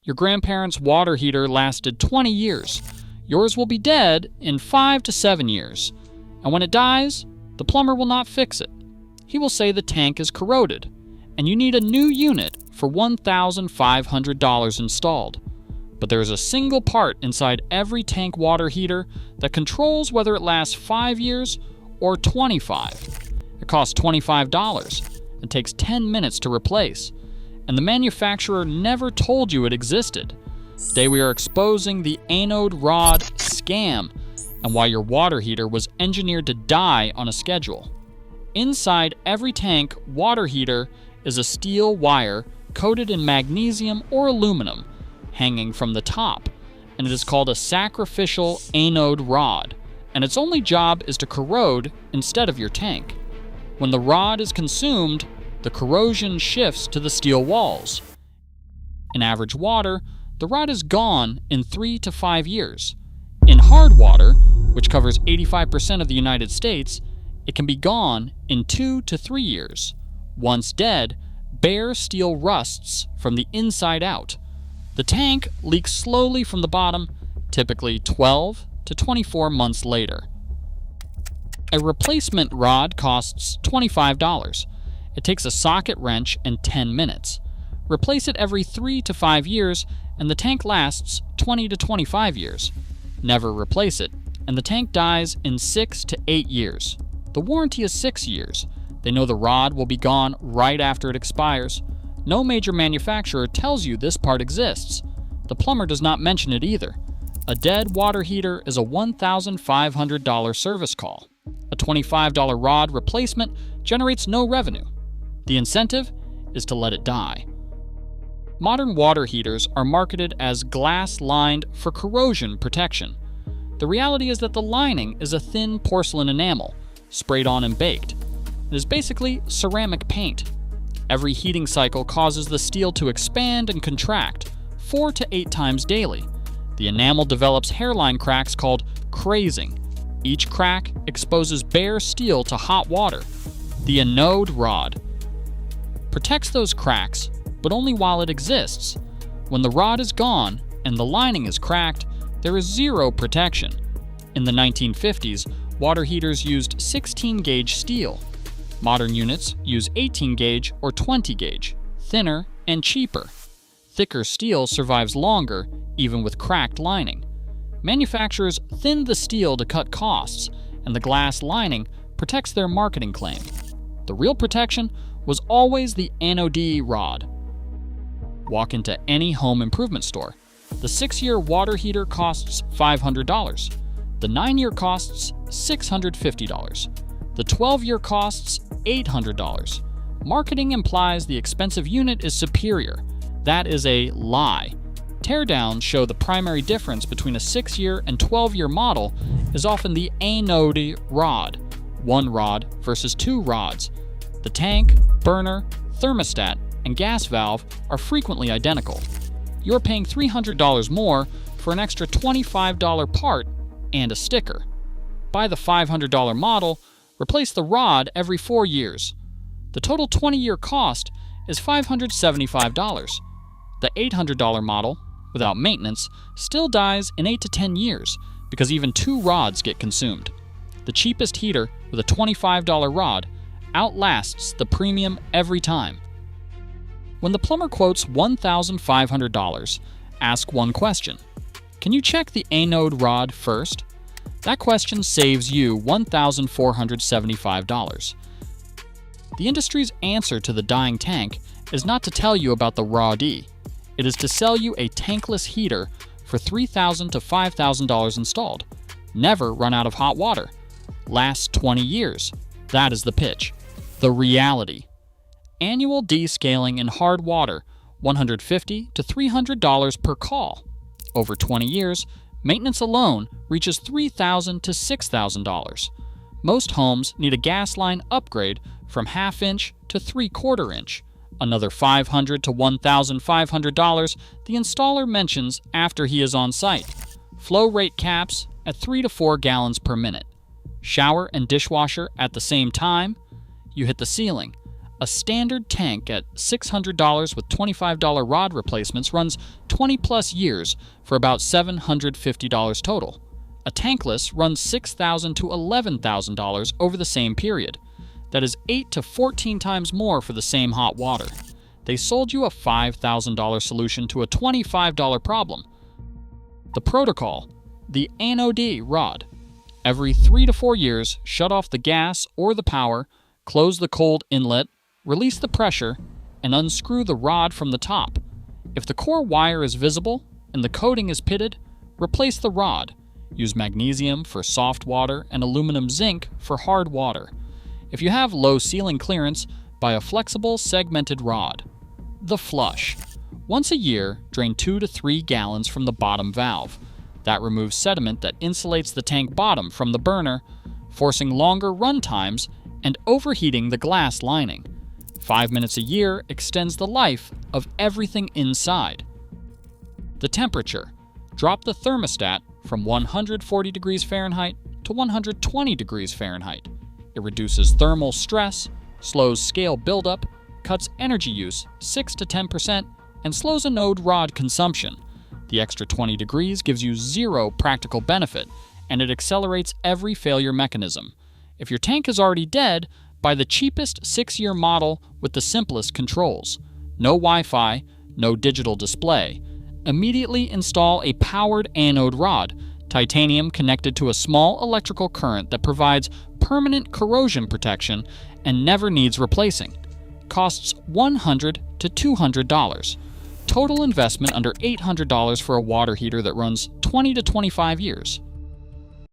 Your grandparents' water heater lasted 20 years. Yours will be dead in 5 to 7 years. And when it dies, the plumber will not fix it. He will say the tank is corroded, and you need a new unit for $1,500 installed. But there is a single part inside every tank water heater that controls whether it lasts 5 years or 25. It costs $25 and takes 10 minutes to replace, and the manufacturer never told you it existed. Today we are exposing the anode rod scam and why your water heater was engineered to die on a schedule. Inside every tank water heater is a steel wire coated in magnesium or aluminum hanging from the top, and it is called a sacrificial anode rod, and its only job is to corrode instead of your tank. When the rod is consumed, the corrosion shifts to the steel walls. In average water, the rod is gone in 3 to 5 years. In hard water, which covers 85% of the United States, it can be gone in 2 to 3 years. Once dead, bare steel rusts from the inside out. The tank leaks slowly from the bottom, typically 12 to 24 months later. A replacement rod costs $25. It takes a socket wrench and 10 minutes. Replace it every 3 to 5 years, and the tank lasts 20 to 25 years. Never replace it, and the tank dies in 6 to 8 years. The warranty is 6 years. They know the rod will be gone right after it expires. No major manufacturer tells you this part exists. The plumber does not mention it either. A dead water heater is a $1,500 service call. A $25 rod replacement generates no revenue. The incentive is to let it die. Modern water heaters are marketed as glass-lined for corrosion protection. The reality is that the lining is a thin porcelain enamel, sprayed on and baked. It is basically ceramic paint. Every heating cycle causes the steel to expand and contract 4 to 8 times daily. The enamel develops hairline cracks called crazing. Each crack exposes bare steel to hot water. The anode rod protects those cracks, but only while it exists. When the rod is gone and the lining is cracked, there is zero protection. In the 1950s, water heaters used 16-gauge steel. Modern units use 18-gauge or 20-gauge, thinner and cheaper. Thicker steel survives longer, even with cracked lining. Manufacturers thin the steel to cut costs, and the glass lining protects their marketing claim. The real protection was always the anode rod. Walk into any home improvement store. The 6-year water heater costs $500. The 9-year costs $650. The 12-year costs $800. Marketing implies the expensive unit is superior. That is a lie. Teardowns show the primary difference between a 6-year and 12-year model is often the anode rod, 1 rod versus 2 rods. The tank, burner, thermostat, and gas valve are frequently identical. You're paying $300 more for an extra $25 part and a sticker. Buy the $500 model, replace the rod every 4 years. The total 20-year cost is $575. The $800 model, without maintenance, still dies in 8 to 10 years because even 2 rods get consumed. The cheapest heater with a $25 rod outlasts the premium every time. When the plumber quotes $1,500, ask one question. Can you check the anode rod first? That question saves you $1,475. The industry's answer to the dying tank is not to tell you about the raw D. It is to sell you a tankless heater for $3,000 to $5,000 installed. Never run out of hot water. Lasts 20 years. That is the pitch. The reality. Annual descaling in hard water, $150 to $300 per call. Over 20 years, maintenance alone reaches $3,000 to $6,000. Most homes need a gas line upgrade from ½ inch to ¾ inch. Another $500 to $1,500 the installer mentions after he is on site. Flow rate caps at 3 to 4 gallons per minute. Shower and dishwasher at the same time, you hit the ceiling. A standard tank at $600 with $25 rod replacements runs 20 plus years for about $750 total. A tankless runs $6,000 to $11,000 over the same period. That is 8 to 14 times more for the same hot water. They sold you a $5,000 solution to a $25 problem. The protocol, the Anode Rod. Every 3 to 4 years, shut off the gas or the power, close the cold inlet, release the pressure, and unscrew the rod from the top. If the core wire is visible and the coating is pitted, replace the rod. Use magnesium for soft water and aluminum zinc for hard water. If you have low sealing clearance, buy a flexible segmented rod. The flush. Once a year, drain 2 to 3 gallons from the bottom valve. That removes sediment that insulates the tank bottom from the burner, forcing longer run times and overheating the glass lining. 5 minutes a year extends the life of everything inside. The temperature. Drop the thermostat from 140 degrees Fahrenheit to 120 degrees Fahrenheit. It reduces thermal stress, slows scale buildup, cuts energy use 6 to 10%, and slows anode rod consumption. The extra 20 degrees gives you zero practical benefit, and it accelerates every failure mechanism. If your tank is already dead, buy the cheapest 6-year model with the simplest controls. No Wi-Fi, no digital display. Immediately install a powered anode rod, titanium connected to a small electrical current that provides permanent corrosion protection and never needs replacing. Costs $100 to $200. Total investment under $800 for a water heater that runs 20 to 25 years.